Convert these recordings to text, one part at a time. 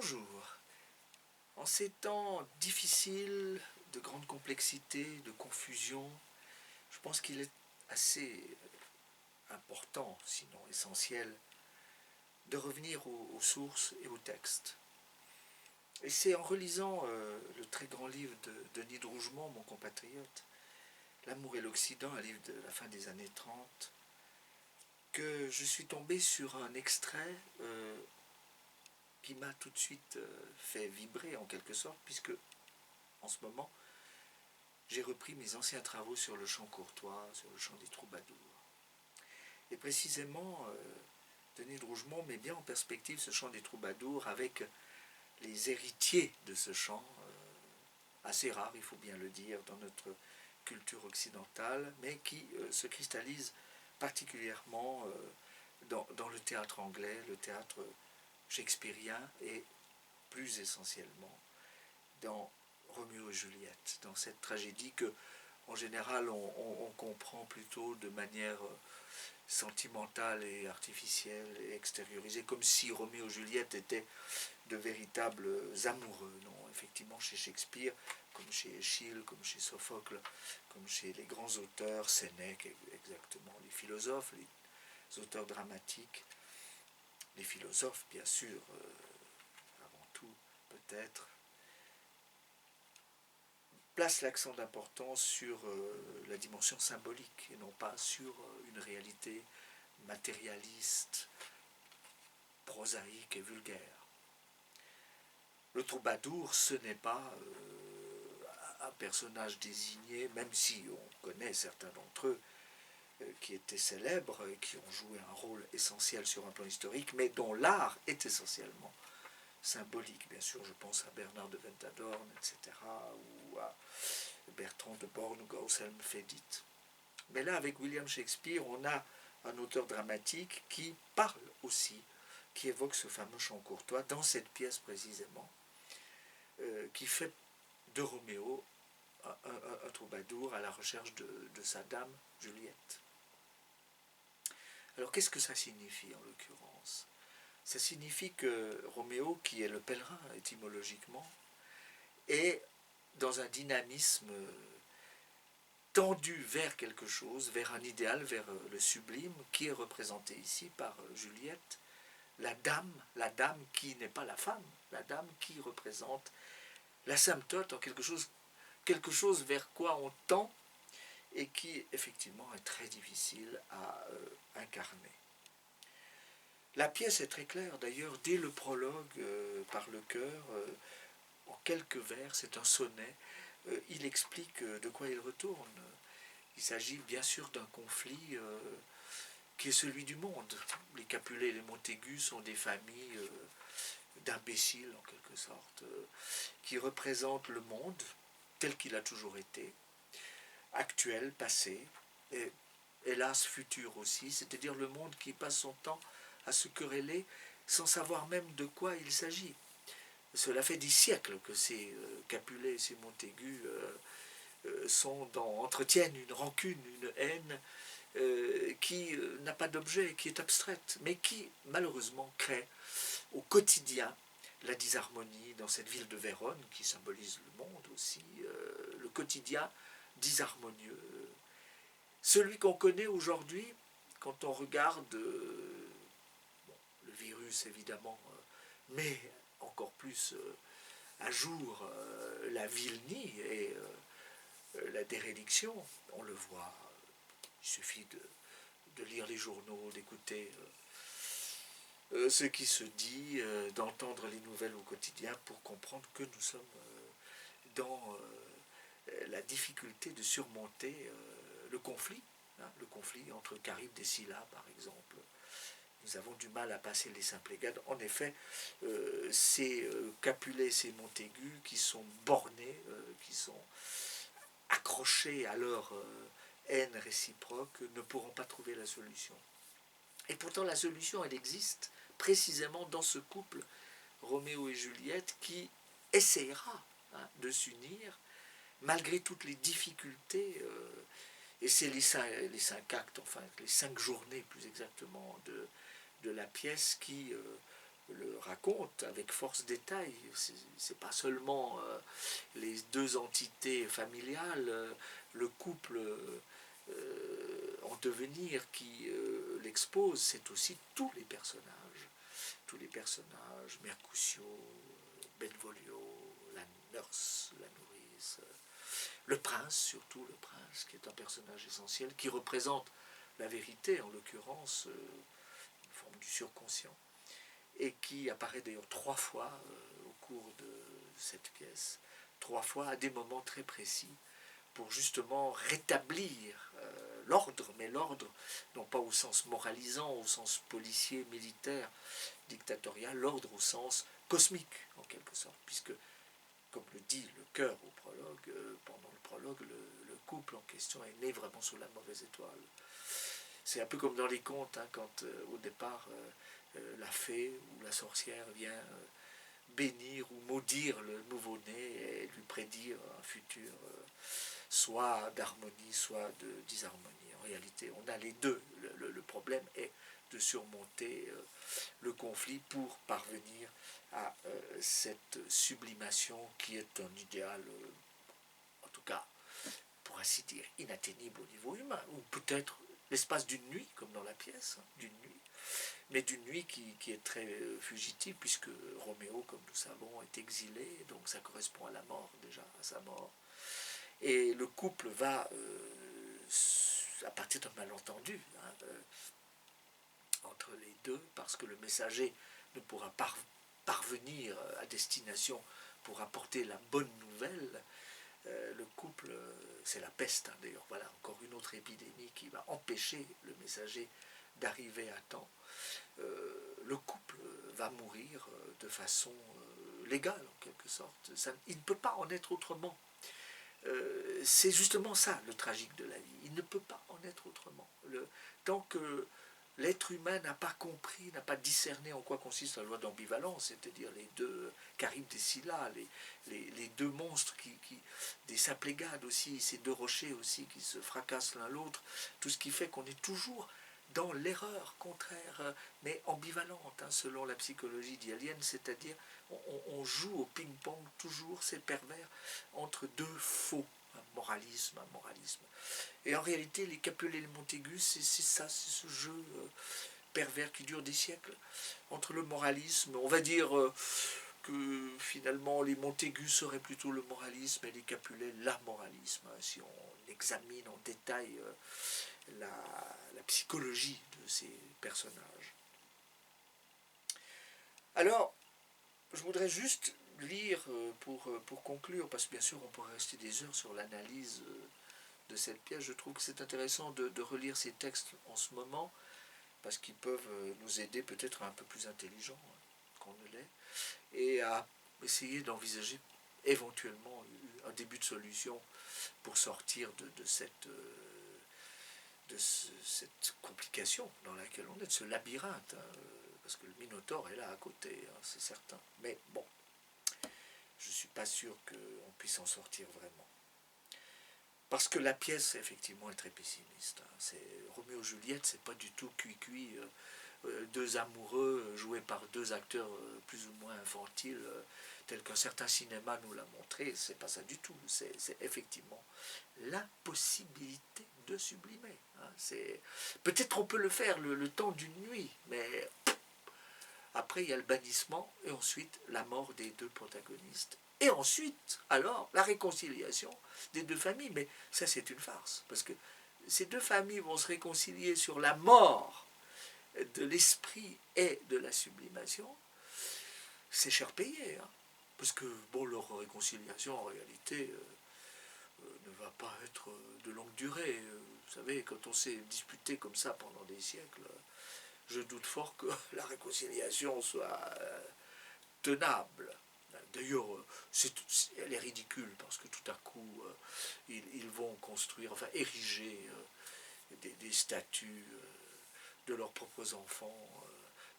Bonjour. En ces temps difficiles, de grande complexité, de confusion, je pense qu'il est assez important, sinon essentiel, de revenir aux sources et aux textes. Et c'est en relisant le très grand livre de Denis de Rougemont, mon compatriote, L'amour et l'Occident, un livre de la fin des années 30, que je suis tombé sur un extrait qui m'a tout de suite fait vibrer en quelque sorte, puisque en ce moment, j'ai repris mes anciens travaux sur le chant courtois, sur le chant des troubadours. Et précisément, Denis de Rougemont met bien en perspective ce chant des troubadours avec les héritiers de ce chant, assez rares, il faut bien le dire, dans notre culture occidentale, mais qui se cristallise particulièrement dans le théâtre anglais, le théâtre shakespearien et plus essentiellement dans Roméo et Juliette, dans cette tragédie que, en général, on comprend plutôt de manière sentimentale et artificielle et extériorisée, comme si Roméo et Juliette étaient de véritables amoureux. Non, effectivement, chez Shakespeare, comme chez Échille, comme chez Sophocle, comme chez les grands auteurs, Sénèque exactement, les philosophes, les auteurs dramatiques, les philosophes, bien sûr, avant tout, peut-être, place l'accent d'importance sur la dimension symbolique et non pas sur une réalité matérialiste, prosaïque et vulgaire. Le troubadour, ce n'est pas un personnage désigné, même si on connaît certains d'entre eux qui étaient célèbres et qui ont joué un rôle essentiel sur un plan historique, mais dont l'art est essentiellement symbolique. Bien sûr, je pense à Bernard de Ventadorn, etc., ou à Bertrand de Born ou Gauselm Fédit. Mais là, avec William Shakespeare, on a un auteur dramatique qui parle aussi, qui évoque ce fameux chant courtois dans cette pièce précisément, qui fait de Roméo un troubadour à la recherche de sa dame Juliette. Alors qu'est-ce que ça signifie en l'occurrence? Ça signifie que Roméo, qui est le pèlerin étymologiquement, est dans un dynamisme tendu vers quelque chose, vers un idéal, vers le sublime, qui est représenté ici par Juliette, la dame qui n'est pas la femme, la dame qui représente l'asymptote en quelque chose vers quoi on tend et qui effectivement est très difficile à incarner. La pièce est très claire d'ailleurs, dès le prologue par le chœur, en quelques vers, c'est un sonnet, il explique de quoi il retourne. Il s'agit bien sûr d'un conflit qui est celui du monde. Les Capulet et les Montaigu sont des familles d'imbéciles en quelque sorte, qui représentent le monde tel qu'il a toujours été, actuel, passé, et hélas futur aussi, c'est-à-dire le monde qui passe son temps à se quereller sans savoir même de quoi il s'agit. Cela fait des siècles que ces Capulet et ces Montaigu entretiennent une rancune, une haine qui n'a pas d'objet, qui est abstraite, mais qui malheureusement crée au quotidien la disharmonie dans cette ville de Vérone, qui symbolise le monde aussi, le quotidien disharmonieux. Celui qu'on connaît aujourd'hui, quand on regarde le virus évidemment, mais encore plus à jour la vilenie et la déréliction, on le voit, il suffit de lire les journaux, d'écouter ce qui se dit, d'entendre les nouvelles au quotidien pour comprendre que nous sommes dans la difficulté de surmonter le conflit entre Charybde et Scylla par exemple. Nous avons du mal à passer les Symplegades. En effet, ces Capulet, ces Montaigu qui sont bornés, qui sont accrochés à leur haine réciproque, ne pourront pas trouver la solution. Et pourtant la solution, elle existe précisément dans ce couple Roméo et Juliette qui essaiera de s'unir malgré toutes les difficultés, et c'est les cinq actes, enfin les 5 journées plus exactement de la pièce qui le raconte avec force détail. C'est pas seulement les deux entités familiales, le couple en devenir qui l'expose, c'est aussi tous les personnages, Mercutio, Benvolio, la nurse, la nourrice, le prince, surtout le prince, qui est un personnage essentiel, qui représente la vérité, en l'occurrence, une forme du surconscient, et qui apparaît d'ailleurs 3 fois au cours de cette pièce, 3 fois à des moments très précis, pour justement rétablir l'ordre, mais l'ordre non pas au sens moralisant, au sens policier, militaire, dictatorial, l'ordre au sens cosmique, en quelque sorte, puisque, comme le dit le chœur au prologue, pendant le prologue, le couple en question est né vraiment sous la mauvaise étoile. C'est un peu comme dans les contes, hein, quand au départ la fée ou la sorcière vient bénir ou maudire le nouveau-né et lui prédire un futur soit d'harmonie, soit de disharmonie. En réalité, on a les deux. Le problème est de surmonter le conflit pour parvenir à cette sublimation qui est un idéal, en tout cas, pour ainsi dire, inatteignable au niveau humain, ou peut-être l'espace d'une nuit, comme dans la pièce, hein, d'une nuit, mais d'une nuit qui est très fugitive, puisque Roméo, comme nous savons, est exilé, donc ça correspond à la mort, déjà, à sa mort. Et le couple va, à partir d'un malentendu, hein, entre les deux, parce que le messager ne pourra pas parvenir à destination pour apporter la bonne nouvelle, le couple, c'est la peste, hein, d'ailleurs, voilà, encore une autre épidémie qui va empêcher le messager d'arriver à temps. Le couple va mourir de façon légale, en quelque sorte. Il ne peut pas en être autrement. C'est justement ça, le tragique de la vie. Il ne peut pas en être autrement. Tant que l'être humain n'a pas compris, n'a pas discerné en quoi consiste la loi d'ambivalence, c'est-à-dire les deux Charybdes et Scylla, les deux monstres, des Symplegades aussi, ces deux rochers aussi qui se fracassent l'un l'autre, tout ce qui fait qu'on est toujours dans l'erreur contraire, mais ambivalente, hein, selon la psychologie d'Ialienne, c'est-à-dire on joue au ping-pong toujours, c'est pervers, entre deux faux, un moralisme. Et en réalité, les Capulet et les Montaigu, c'est ça, c'est ce jeu pervers qui dure des siècles, entre le moralisme, on va dire que finalement les Montaigu seraient plutôt le moralisme et les Capulet l'amoralisme, hein, si on examine en détail la psychologie de ces personnages. Alors, je voudrais juste lire pour conclure, parce que bien sûr on pourrait rester des heures sur l'analyse de cette pièce. Je trouve que c'est intéressant de relire ces textes en ce moment, parce qu'ils peuvent nous aider peut-être à un peu plus intelligents qu'on ne l'est, et à essayer d'envisager éventuellement un début de solution pour sortir de cette complication dans laquelle on est, de ce labyrinthe, hein, parce que le Minotaure est là à côté, hein, c'est certain. Mais bon, je ne suis pas sûr qu'on puisse en sortir vraiment. Parce que la pièce, effectivement, est très pessimiste. Hein. Roméo-Juliette, c'est pas du tout cuit-cuit. Deux amoureux joués par deux acteurs plus ou moins infantiles, tel qu'un certain cinéma nous l'a montré, c'est pas ça du tout. C'est effectivement l'impossibilité de sublimer. Hein. Peut-être on peut le faire le temps d'une nuit, mais après il y a le bannissement et ensuite la mort des deux protagonistes. Et ensuite, alors, la réconciliation des deux familles. Mais ça, c'est une farce, parce que ces deux familles vont se réconcilier sur la mort de l'esprit et de la sublimation. C'est cher payé, hein, parce que bon, leur réconciliation, en réalité, ne va pas être de longue durée. Vous savez, quand on s'est disputé comme ça pendant des siècles, je doute fort que la réconciliation soit tenable. D'ailleurs, elle est ridicule parce que tout à coup, ils vont construire, enfin ériger des statues de leurs propres enfants.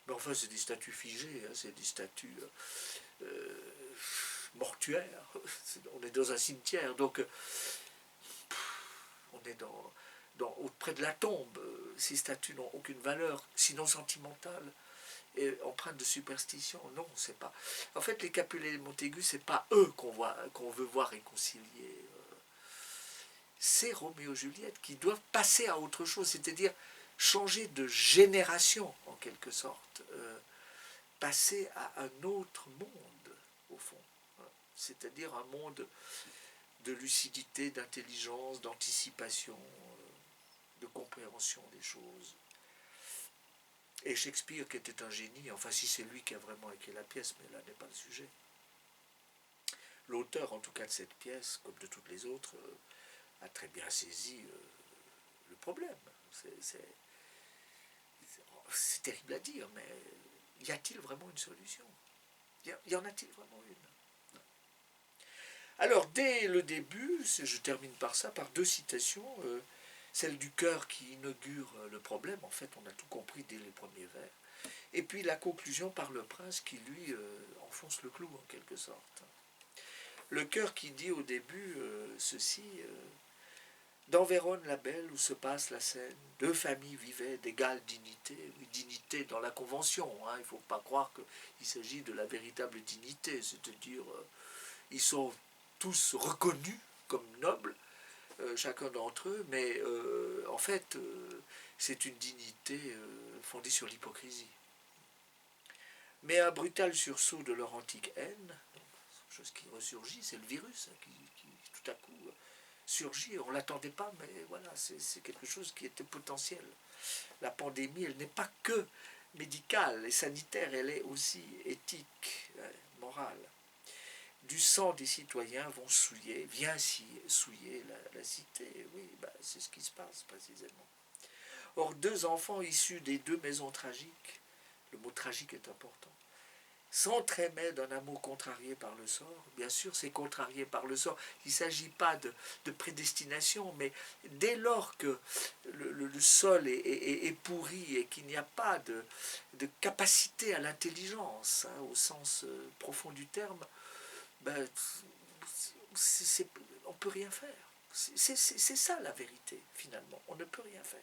Mais enfin, c'est des statues figées, hein, c'est des statues mortuaires. On est dans un cimetière, donc on est près de la tombe. Ces statues n'ont aucune valeur, sinon sentimentale. empreinte de superstition. Non, c'est pas. En fait, les Capulet et Montaigu, c'est pas eux qu'on veut voir réconcilier. C'est Roméo et Juliette qui doivent passer à autre chose, c'est-à-dire changer de génération en quelque sorte, passer à un autre monde au fond, c'est-à-dire un monde de lucidité, d'intelligence, d'anticipation, de compréhension des choses. Et Shakespeare, qui était un génie, enfin si c'est lui qui a vraiment écrit la pièce, mais là n'est pas le sujet. L'auteur, en tout cas de cette pièce, comme de toutes les autres, a très bien saisi le problème. C'est terrible à dire, mais y a-t-il vraiment une solution? Y en a-t-il vraiment une? Alors, dès le début, je termine par ça, par deux citations. Celle du chœur qui inaugure le problème, en fait, on a tout compris dès les premiers vers. Et puis la conclusion par le prince qui, lui, enfonce le clou, en quelque sorte. Le chœur qui dit au début ceci... Dans Vérone la belle, où se passe la scène, deux familles vivaient d'égale dignité, oui, dignité dans la convention, hein, il ne faut pas croire qu'il s'agit de la véritable dignité, c'est-à-dire ils sont tous reconnus comme nobles, chacun d'entre eux, mais en fait c'est une dignité fondée sur l'hypocrisie. Mais un brutal sursaut de leur antique haine, chose qui ressurgit, c'est le virus hein, qui tout à coup surgit. On ne l'attendait pas, mais voilà, c'est quelque chose qui était potentiel. La pandémie, elle n'est pas que médicale et sanitaire, elle est aussi éthique, morale. Du sang des citoyens vient souiller la cité. Oui, bah, c'est ce qui se passe précisément. Or, deux enfants issus des deux maisons tragiques, le mot tragique est important, s'entraimaient d'un amour contrarié par le sort. Bien sûr, c'est contrarié par le sort. Il ne s'agit pas de prédestination, mais dès lors que le sol est pourri et qu'il n'y a pas de capacité à l'intelligence, hein, au sens profond du terme, ben, on ne peut rien faire. C'est ça la vérité, finalement. On ne peut rien faire.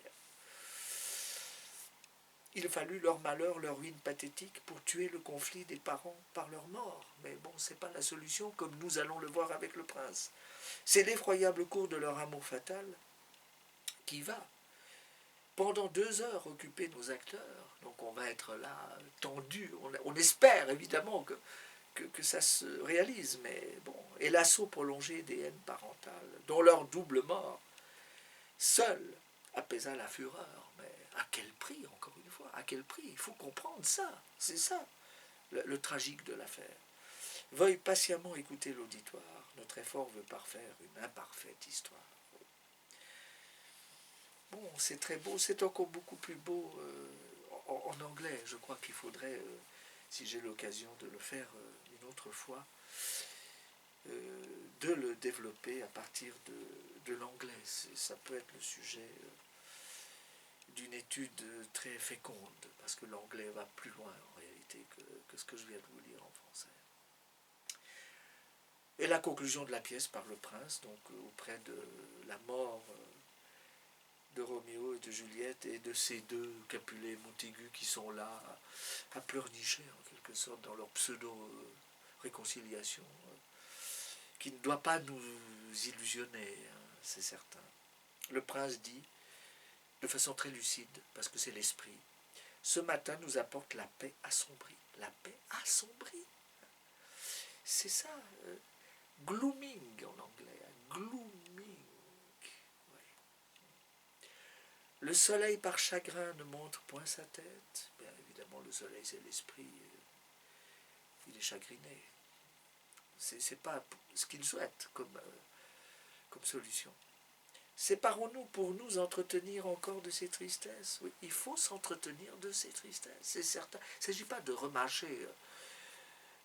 Il fallut leur malheur, leur ruine pathétique pour tuer le conflit des parents par leur mort. Mais bon, ce n'est pas la solution, comme nous allons le voir avec le prince. C'est l'effroyable cours de leur amour fatal qui va, pendant 2 heures, occuper nos acteurs. Donc on va être là, tendu. On espère évidemment que ça se réalise, mais bon. Et l'assaut prolongé des haines parentales, dont leur double mort, seul apaisa la fureur. Mais à quel prix, encore une fois, à quel prix? Il faut comprendre ça, c'est ça, le tragique de l'affaire. Veuille patiemment écouter l'auditoire, notre effort veut parfaire une imparfaite histoire. Bon, c'est très beau, c'est encore beaucoup plus beau en anglais. Je crois qu'il faudrait, si j'ai l'occasion de le faire une autre fois, de le développer à partir de l'anglais. Ça peut être le sujet d'une étude très féconde, parce que l'anglais va plus loin en réalité que ce que je viens de vous lire en français. Et la conclusion de la pièce par le prince, donc auprès de la mort de Roméo et de Juliette et de ces deux Capulet et Montaigu qui sont là à pleurnicher en quelque sorte dans leur pseudo-réconciliation, qui ne doit pas nous illusionner, hein, c'est certain. Le prince dit, de façon très lucide, parce que c'est l'esprit, ce matin nous apporte la paix assombrie. La paix assombrie. C'est ça, glooming en anglais, glooming. Le soleil par chagrin ne montre point sa tête. Bien évidemment, le soleil c'est l'esprit, il est chagriné. C'est pas ce qu'il souhaite comme solution. Séparons-nous pour nous entretenir encore de ces tristesses. Oui, il faut s'entretenir de ces tristesses, c'est certain. Il ne s'agit pas de remâcher,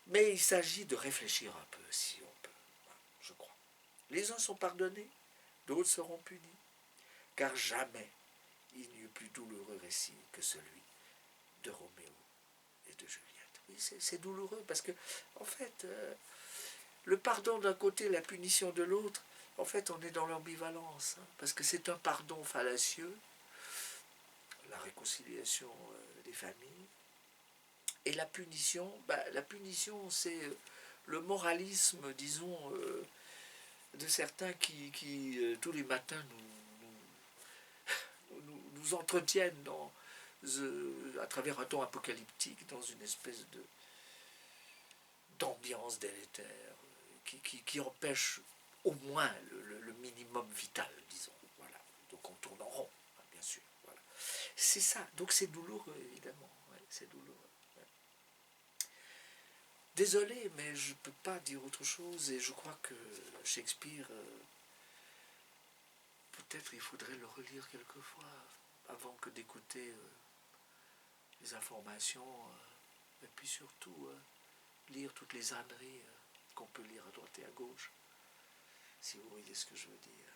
mais il s'agit de réfléchir un peu, si on peut, je crois. Les uns sont pardonnés, d'autres seront punis, car jamais il n'y eut plus douloureux récit que celui de Roméo et de Juliette. Oui, c'est douloureux, parce que, en fait, le pardon d'un côté, la punition de l'autre, en fait, on est dans l'ambivalence, hein, parce que c'est un pardon fallacieux, la réconciliation des familles, Et la punition c'est le moralisme, disons, de certains qui tous les matins nous entretiennent à travers un ton apocalyptique dans une espèce d'ambiance délétère qui empêche au moins le minimum vital, disons. Voilà. Donc on tourne en rond, hein, bien sûr. Voilà. C'est ça. Donc c'est douloureux, évidemment. Ouais, c'est douloureux. Ouais. Désolé, mais je ne peux pas dire autre chose. Et je crois que Shakespeare, peut-être il faudrait le relire quelquefois avant que d'écouter les informations. Et puis surtout, lire toutes les âneries qu'on peut lire à droite et à gauche, si vous voyez ce que je veux dire.